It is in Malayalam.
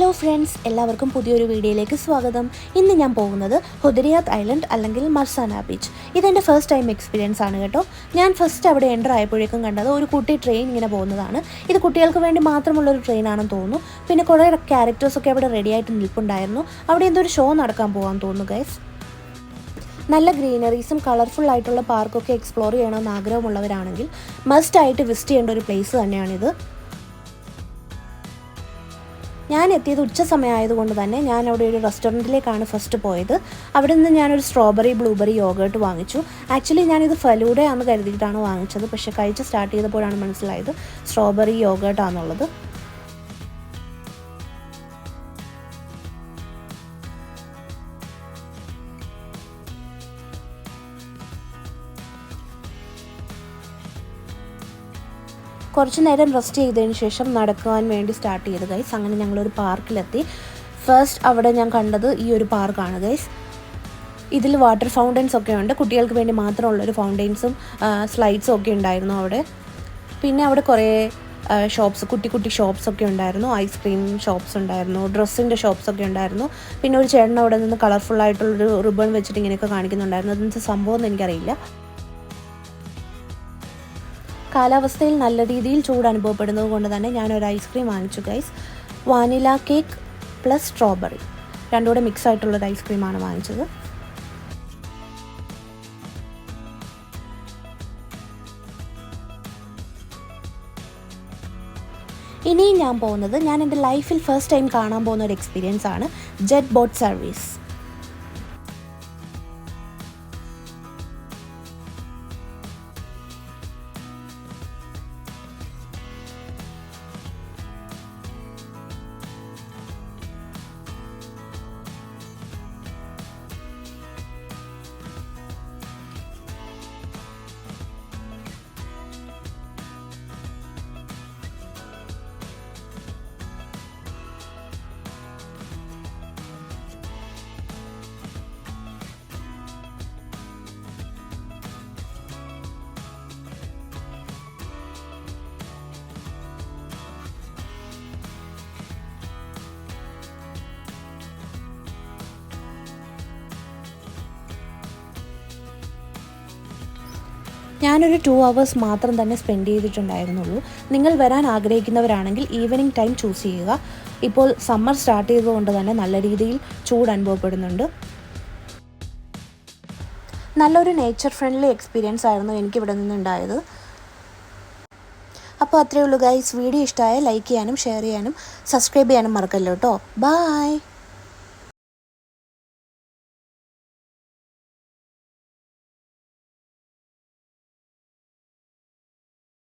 ഹലോ ഫ്രണ്ട്സ്, എല്ലാവർക്കും പുതിയൊരു വീഡിയോയിലേക്ക് സ്വാഗതം. ഇന്ന് ഞാൻ പോകുന്നത് ഹുദരിയാത്ത് ഐലൻഡ് അല്ലെങ്കിൽ മർസാന ബീച്ച്. ഇതെൻ്റെ ഫസ്റ്റ് ടൈം എക്സ്പീരിയൻസ് ആണ് കേട്ടോ. ഞാൻ ഫസ്റ്റ് അവിടെ എൻ്റർ ആയപ്പോഴേക്കും കണ്ടത് ഒരു കുട്ടി ട്രെയിൻ ഇങ്ങനെ പോകുന്നതാണ്. ഇത് കുട്ടികൾക്ക് വേണ്ടി മാത്രമുള്ളൊരു ട്രെയിനാണെന്ന് തോന്നുന്നു. പിന്നെ കുറേ ക്യാരക്ടേഴ്സൊക്കെ അവിടെ റെഡി ആയിട്ട് നിൽപ്പുണ്ടായിരുന്നു. അവിടെ എന്തോ ഒരു ഷോ നടക്കാൻ പോകാൻ തോന്നുന്നു ഗൈസ്. നല്ല ഗ്രീനറീസും കളർഫുൾ ആയിട്ടുള്ള പാർക്കൊക്കെ എക്സ്പ്ലോർ ചെയ്യണമെന്ന് ആഗ്രഹമുള്ളവരാണെങ്കിൽ മസ്റ്റായിട്ട് വിസിറ്റ് ചെയ്യേണ്ട ഒരു പ്ലേസ് തന്നെയാണിത്. ഞാൻ എത്തിയത് ഉച്ച സമയമായതുകൊണ്ട് തന്നെ ഞാൻ അവിടെ ഒരു റെസ്റ്റോറൻറ്റിലേക്കാണ് ഫസ്റ്റ് പോയത്. അവിടെ നിന്ന് ഞാനൊരു സ്ട്രോബെറി ബ്ലൂബെറി യോഗേർട്ട് വാങ്ങിച്ചു. ആക്ച്വലി ഞാനിത് ഫലൂഡയാണെന്ന് കരുതിയിട്ടാണ് വാങ്ങിച്ചത്. പക്ഷേ കഴിച്ച് സ്റ്റാർട്ട് ചെയ്തപ്പോഴാണ് മനസ്സിലായത് സ്ട്രോബെറി യോഗേർട്ടാണെന്നുള്ളത്. കുറച്ച് നേരം റെസ്റ്റ് ചെയ്തതിന് ശേഷം നടക്കാൻ വേണ്ടി സ്റ്റാർട്ട് ചെയ്തു ഗൈസ്. അങ്ങനെ ഞങ്ങളൊരു പാർക്കിലെത്തി. ഫസ്റ്റ് അവിടെ ഞാൻ കണ്ടത് ഈ ഒരു പാർക്കാണ് ഗൈസ്. ഇതിൽ വാട്ടർ ഫൗണ്ടൻസ് ഒക്കെ ഉണ്ട്. കുട്ടികൾക്ക് വേണ്ടി മാത്രമുള്ളൊരു ഫൗണ്ടൻസും സ്ലൈഡ്സും ഒക്കെ ഉണ്ടായിരുന്നു അവിടെ. പിന്നെ അവിടെ കുറേ ഷോപ്സ്, കുട്ടി ഷോപ്സൊക്കെ ഉണ്ടായിരുന്നു. ഐസ്ക്രീം ഷോപ്സ് ഉണ്ടായിരുന്നു, ഡ്രസ്സിൻ്റെ ഷോപ്സൊക്കെ ഉണ്ടായിരുന്നു. പിന്നെ ഒരു ചേട്ടൻ അവിടെ നിന്ന് കളർഫുള്ളായിട്ടുള്ളൊരു റിബൺ വെച്ചിട്ട് ഇങ്ങനെയൊക്കെ കാണിക്കുന്നുണ്ടായിരുന്നു. അതെന്ത് സംഭവം എന്ന് എനിക്കറിയില്ല. കാലാവസ്ഥയിൽ നല്ല രീതിയിൽ ചൂട് അനുഭവപ്പെടുന്നത് കൊണ്ട് തന്നെ ഞാനൊരു ഐസ്ക്രീം വാങ്ങിച്ചു guys. Vanilla cake plus strawberry രണ്ടും കൂടെ മിക്സ് ആയിട്ടുള്ളൊരു ഐസ്ക്രീമാണ് വാങ്ങിച്ചത്. ഇനിയും ഞാൻ പോകുന്നത്, ഞാൻ എൻ്റെ ലൈഫിൽ ഫസ്റ്റ് ടൈം കാണാൻ പോകുന്ന ഒരു എക്സ്പീരിയൻസ് ആണ് ജെറ്റ് ബോട്ട് സർവീസ്. ഞാനൊരു 2 hours മാത്രം തന്നെ സ്പെൻഡ് ചെയ്തിട്ടുണ്ടായിരുന്നുള്ളൂ. നിങ്ങൾ വരാൻ ആഗ്രഹിക്കുന്നവരാണെങ്കിൽ ഈവനിങ് ടൈം ചൂസ് ചെയ്യുക. ഇപ്പോൾ സമ്മർ സ്റ്റാർട്ട് ചെയ്തതുകൊണ്ട് തന്നെ നല്ല രീതിയിൽ ചൂട് അനുഭവപ്പെടുന്നുണ്ട്. നല്ലൊരു നേച്ചർ ഫ്രണ്ട്ലി എക്സ്പീരിയൻസ് ആയിരുന്നു എനിക്കിവിടെ നിന്നുണ്ടായത്. അപ്പോൾ അത്രയേ ഉള്ളൂ ഗൈസ്. വീഡിയോ ഇഷ്ടമായ ലൈക്ക് ചെയ്യാനും ഷെയർ ചെയ്യാനും സബ്സ്ക്രൈബ് ചെയ്യാനും മറക്കല്ലോ കേട്ടോ. ബൈ.